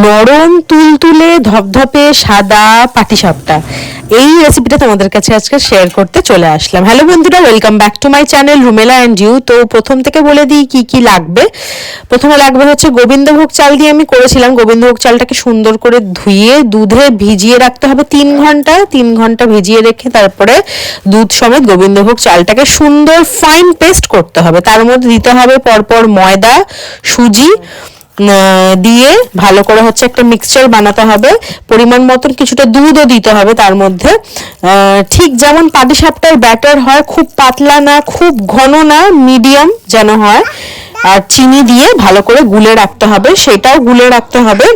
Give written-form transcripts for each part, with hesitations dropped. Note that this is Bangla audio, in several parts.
নরম তুলতুলে ধপধপে সাদা পাটিসাপটা, এই রেসিপিটা তোমাদের কাছে আজকে শেয়ার করতে চলে আসলাম। হ্যালো বন্ধুরা, welcome back to my channel Rumela and you. তো প্রথম থেকে বলে দিই কি কি লাগবে। প্রথমে লাগবে হচ্ছে গোবিন্দভোগ চাল দিয়ে আমি করেছিলাম। গোবিন্দভোগ চালটাকে সুন্দর করে ধুয়ে দুধে ভিজিয়ে রাখতে হবে 3 ঘন্টা। 3 ঘন্টা ভিজিয়ে রেখে তারপরে দুধ সমেত গোবিন্দভোগ চালটাকে সুন্দর ফাইন পেস্ট করতে হবে। তার মধ্যে দিতে হবে পরপর ময়দা, সুজি দিয়ে ভালো করে হচ্ছে একটা মিক্সচার বানাতে হবে। পরিমাণ মতন কিছুটা দুধও দিতে হবে তার মধ্যে। ঠিক যেমন পাটিসাপটার ব্যাটার হয়, খুব পাতলা না খুব ঘন না, মিডিয়াম যেন হয়। আর চিনি দিয়ে ভালো করে গুলে রাখতে হবে, সেটাও গুলে রাখতে হবে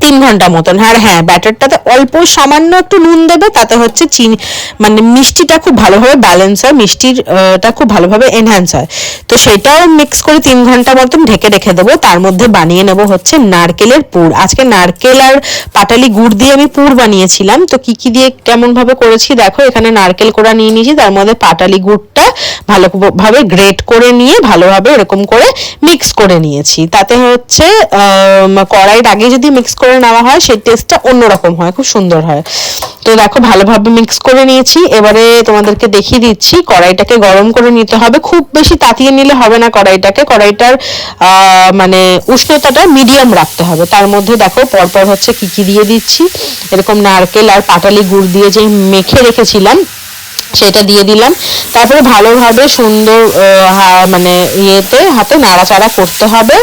3 ঘন্টা মতন। আর হ্যাঁ, ব্যাটারটাতে অল্প সামান্য একটু নুন দেবে, তাতে হচ্ছে চিনি মানে মিষ্টিটা খুব ভালোভাবে ব্যালেন্স হয়, মিষ্টিটা খুব ভালোভাবে এনহ্যান্স হয়। তো সেটাও মিক্স করে 3 ঘন্টা মতন ঢেকে রেখে দেবো। তার মধ্যে বানিয়ে নেব হচ্ছে নারকেলের পুর। আজকে নারকেল আর পাটালি গুড় দিয়ে আমি পুর বানিয়েছিলাম। তো কি কি দিয়ে কেমন ভাবে করেছি দেখো। এখানে নারকেল কোড়া নিয়ে নিয়েছি, তার মধ্যে পাটালি গুড়টা ভালোভাবে গ্রেট করে নিয়ে ভালোভাবে এরকম করে মিক্স করে নিয়েছি। তাতে হচ্ছে কড়াইয়ের আগে যদি মিক্স করে নেওয়া হয় সেই টেস্টটা অন্যরকম হয়, খুব সুন্দর হয়। তো দেখো ভালোভাবে মিক্স করে নিয়েছি। এবারে তোমাদেরকে দেখিয়ে দিচ্ছি, কড়াইটাকে গরম করে নিতে হবে। খুব বেশি তাতিয়ে নিলে হবে না কড়াইটাকে। কড়াইটার মানে উষ্ণতাটা মিডিয়াম রাখতে হবে। তার মধ্যে দেখো পরপর হচ্ছে কি কি দিয়ে দিচ্ছি। এরকম নারকেল আর পাটালি গুড় দিয়ে যে মেখে রেখেছিলাম সেটা দিয়ে দিলাম। তারপরে ভালোভাবে সুন্দর মানে ইয়েতে হাতে নাড়াচাড়া করতে হবে।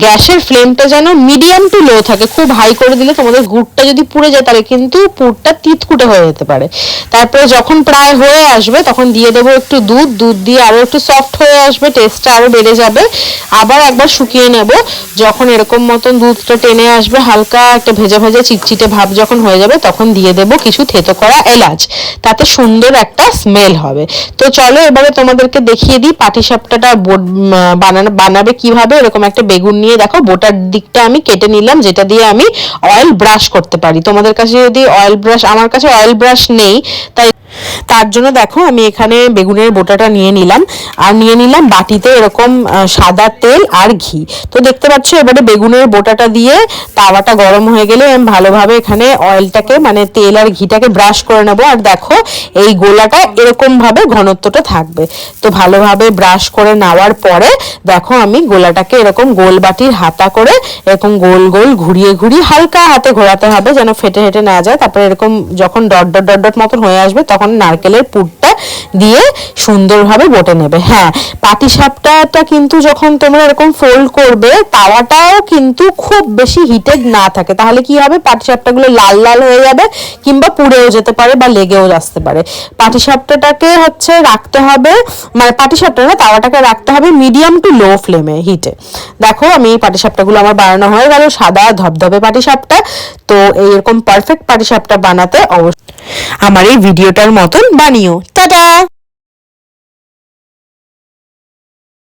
গ্যাসের ফ্লেমটা যেন মিডিয়াম টু লো থাকে। খুব হাই করে দিলে তোমাদের গুড়টা যদি পুড়ে যায় তাহলে কিন্তু পুরটা তিতকুটে হয়ে যেতে পারে। তারপরে যখন প্রায় হয়ে আসবে তখন দিয়ে দেবো একটু দুধ। দুধ দিয়ে আরো একটু সফট হয়ে আসবে, টেস্টটা আরো বেড়ে যাবে। আবার একবার শুকিয়ে নেব। যখন এরকম মতন দুধটা টেনে আসবে, হালকা একটা ভেজা ভেজা চিটচিটে ভাব যখন হয়ে যাবে, তখন দিয়ে দেবো কিছু থেতো করা এলাচ। তাতে সুন্দর একটা স্মেল হবে। তো চলো এবারে তোমাদেরকে দেখিয়ে দিই পাটিসাপটাটা বানাবে কিভাবে। এরকম একটা বেগুন নিয়ে দেখো বোটার দিকটা আমি কেটে নিলাম, যেটা দিয়ে আমি অয়েল ব্রাশ করতে পারি। তোমাদের কাছে যদি অয়েল ব্রাশ, আমার কাছে অয়েল ব্রাশ নেই, তাই তার জন্য দেখো আমি এখানে বেগুনের বোটাটা নিয়ে নিলাম। আর নিয়ে নিলাম বাটিতে এরকম সাদা তেল আর ঘি। তো দেখতে পাচ্ছ এবারে বেগুনের বোটাটা দিয়ে তাওয়াটা গরম হয়ে গেলে আমি ভালোভাবে এখানে অয়েলটাকে মানে তেল আর ঘিটাকে ব্রাশ করে নেবো। আর দেখো এই গোলাটা এরকম ভাবে ঘনত্বটা থাকবে। তো ভালোভাবে ব্রাশ করে নেওয়ার পরে দেখো আমি গোলাটাকে এরকম গোল বাটির হাতা করে এরকম গোল গোল ঘুরিয়ে ঘুরিয়ে হালকা হাতে ঘোরাতে হবে যেন ফেটে হেঁটে না যায়। তারপরে এরকম যখন ডট ডট ডট ডট মতন হয়ে আসবে তখন নারকেলের পুরটা দিয়ে সুন্দরভাবে বটে নেবে। হ্যাঁ, পাটিসাপটাটা কিন্তু যখন তোমরা এরকম ফোল্ড করবে তাওয়াটাও কিন্তু খুব বেশি হিটেড না থাকে, তাহলে কি হবে পাটিসাপটাগুলো লাল লাল হয়ে যাবে কিংবা পুড়েও যেতে পারে বা লেগেও আসতে পারে। পাটিসাপটাটাকে হচ্ছে রাখতে হবে, মানে পাটিসাপটা না তাওয়াটাকে রাখতে হবে মিডিয়াম টু লো ফ্লেমে হিটে। দেখো আমি এই পাটিসাপটাগুলো আমার বানানো হয়ে গেল, সাদা ধবধবে পাটিসাপটা। তো এইরকম পারফেক্ট পাটিসাপটা বানাতে অবশ্যই আমার এই ভিডিওটার মতন বানিও। টাটা।